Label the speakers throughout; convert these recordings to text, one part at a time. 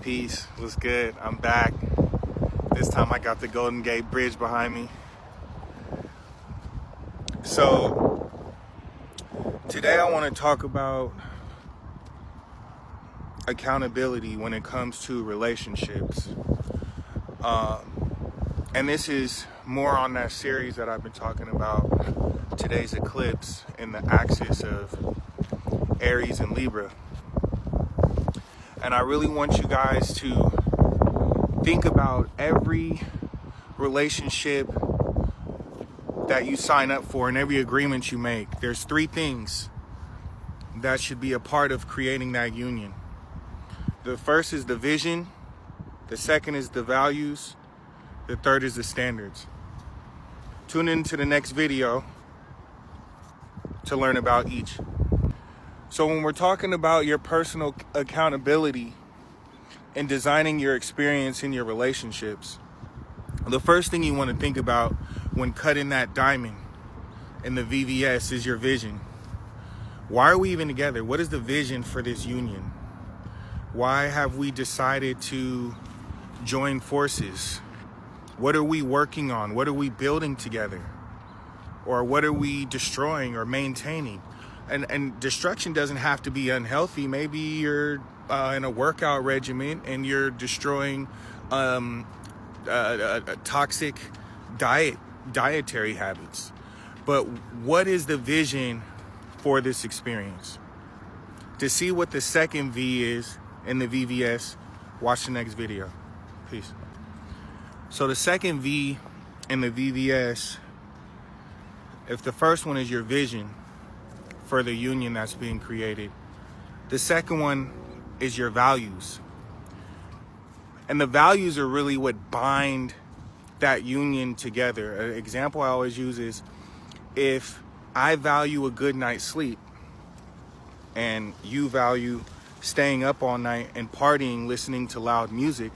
Speaker 1: Peace, what's good? I'm back. This time I got the Golden Gate Bridge behind me. So today I want to talk about accountability when it comes to relationships. And this is more on that series that I've been talking about, today's eclipse in the axis of Aries and Libra. And I really want you guys to think about every relationship that you sign up for and every agreement you make. There's three things that should be a part of creating that union. The first is the vision, the second is the values, the third is the standards. Tune into the next video to learn about each. So when we're talking about your personal accountability and designing your experience in your relationships, the first thing you want to think about when cutting that diamond in the VVS is your vision. Why are we even together? What is the vision for this union? Why have we decided to join forces? What are we working on? What are we building together? Or what are we destroying or maintaining? And destruction doesn't have to be unhealthy. Maybe you're in a workout regimen and you're destroying a toxic dietary habits. But what is the vision for this experience? To see what the second V is in the VVS, watch the next video. Peace. So the second V in the VVS, if the first one is your vision for the union that's being created, the second one is your values. And the values are really what bind that union together. An example I always use is, if I value a good night's sleep and you value staying up all night and partying, listening to loud music,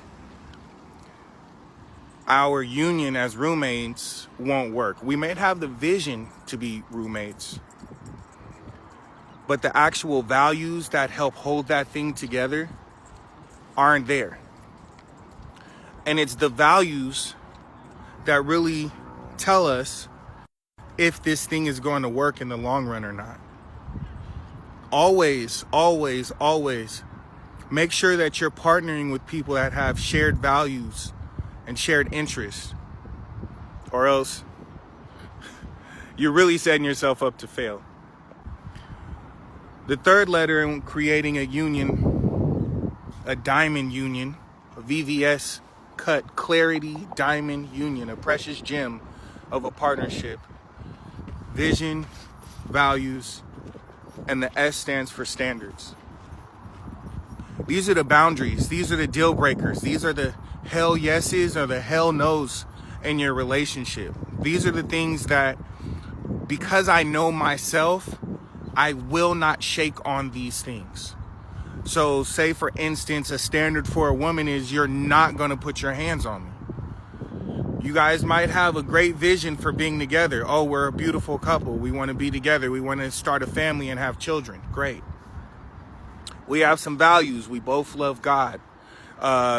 Speaker 1: our union as roommates won't work. We may have the vision to be roommates, but the actual values that help hold that thing together aren't there. And it's the values that really tell us if this thing is going to work in the long run or not. Always, always, always make sure that you're partnering with people that have shared values and shared interests, or else you're really setting yourself up to fail. The third letter in creating a union, a diamond union, a VVS cut clarity diamond union, a precious gem of a partnership. Vision, values, and the S stands for standards. These are the boundaries. These are the deal breakers. These are the hell yeses or the hell no's in your relationship. These are the things that, because I know myself, I will not shake on these things. So say, for instance, a standard for a woman is you're not going to put your hands on me. You guys might have a great vision for being together. Oh, we're a beautiful couple. We want to be together. We want to start a family and have children. Great. We have some values. We both love God.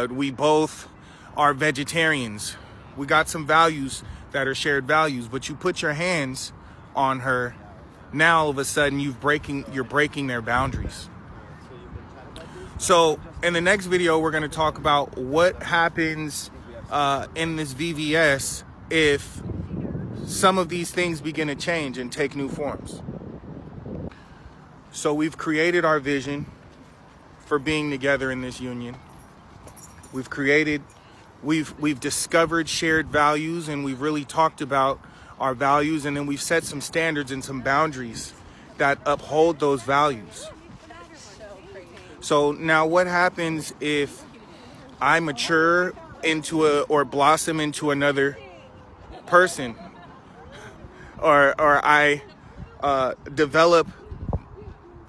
Speaker 1: We both are vegetarians. We got some values that are shared values, but you put your hands on her. Now all of a sudden you're breaking their boundaries. So in the next video, we're going to talk about what happens in this VVS if some of these things begin to change and take new forms. So we've created our vision for being together in this union. We've discovered shared values, and we've really talked about our values, and then we've set some standards and some boundaries that uphold those values. So now what happens if I mature into or blossom into another person, or I develop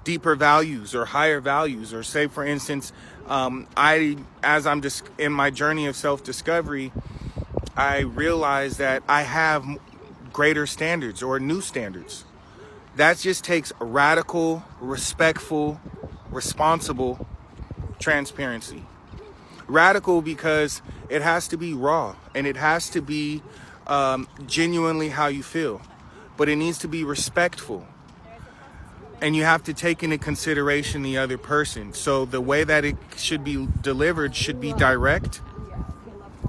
Speaker 1: deeper values or higher values, or say, for instance, as I'm just in my journey of self-discovery, I realize that I have greater standards or new standards. That just takes radical, respectful, responsible transparency. Radical because it has to be raw and it has to be genuinely how you feel, but it needs to be respectful. And you have to take into consideration the other person. So the way that it should be delivered should be direct,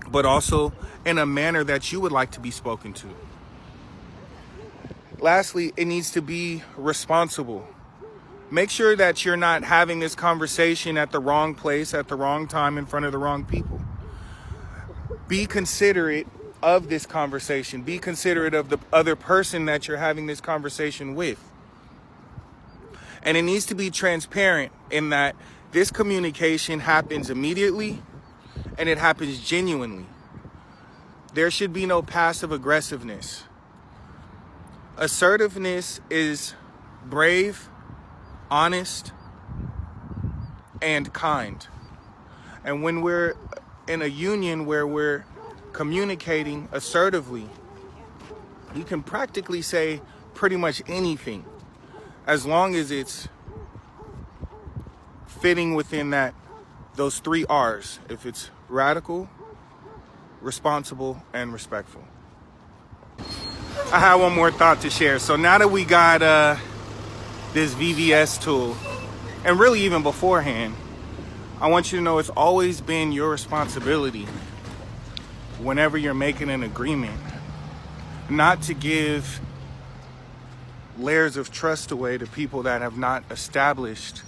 Speaker 1: but also in a manner that you would like to be spoken to. Lastly, it needs to be responsible. Make sure that you're not having this conversation at the wrong place, at the wrong time, in front of the wrong people. Be considerate of this conversation. Be considerate of the other person that you're having this conversation with. And it needs to be transparent in that this communication happens immediately and it happens genuinely. There should be no passive aggressiveness. Assertiveness is brave, honest, and kind. And when we're in a union where we're communicating assertively, you can practically say pretty much anything as long as it's fitting within those 3 R's. If it's radical, responsible, and respectful. I have one more thought to share. So now that we got this VVS tool, and really even beforehand, I want you to know it's always been your responsibility whenever you're making an agreement not to give layers of trust away to people that have not established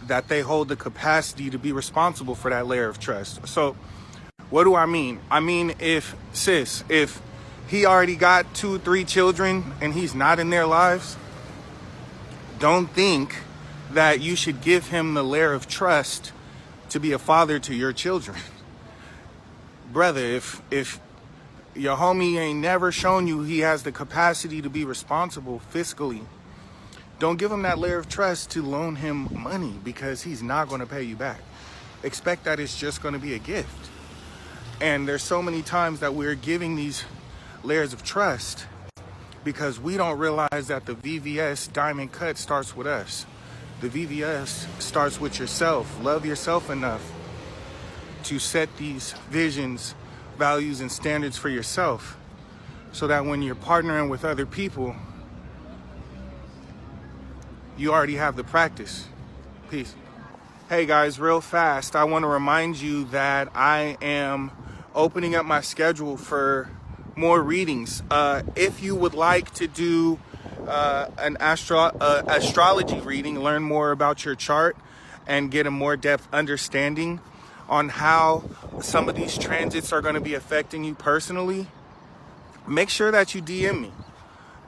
Speaker 1: that they hold the capacity to be responsible for that layer of trust. So what do I mean? I mean, if he already got 2-3 children and he's not in their lives, don't think that you should give him the layer of trust to be a father to your children. Brother, if your homie ain't never shown you he has the capacity to be responsible fiscally, don't give him that layer of trust to loan him money because he's not going to pay you back. Expect that it's just going to be a gift. And there's so many times that we're giving these layers of trust because we don't realize that the VVS diamond cut starts with us. The VVS starts with yourself. Love yourself enough to set these visions, values, and standards for yourself so that when you're partnering with other people, you already have the practice. Peace. Hey guys, real fast, I want to remind you that I am opening up my schedule for more readings. If you would like to do an astrology reading, learn more about your chart, and get a more depth understanding on how some of these transits are going to be affecting you personally, make sure that you DM me.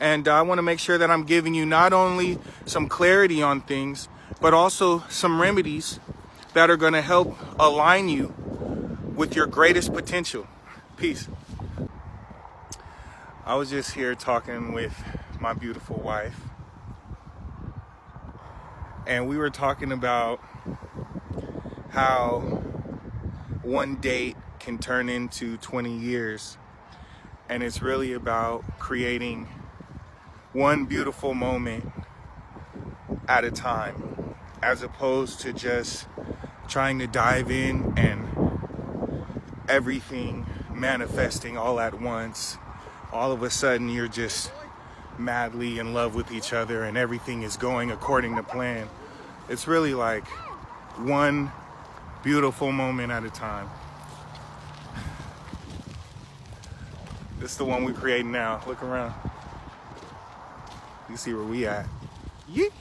Speaker 1: And I want to make sure that I'm giving you not only some clarity on things, but also some remedies that are going to help align you with your greatest potential. Peace. I was just here talking with my beautiful wife, and we were talking about how one date can turn into 20 years, and it's really about creating one beautiful moment at a time, as opposed to just trying to dive in and everything manifesting all at once. All of a sudden you're just madly in love with each other and everything is going according to plan. It's really like one beautiful moment at a time. This is the one we're creating now. Look around. You see where we at. Yeet.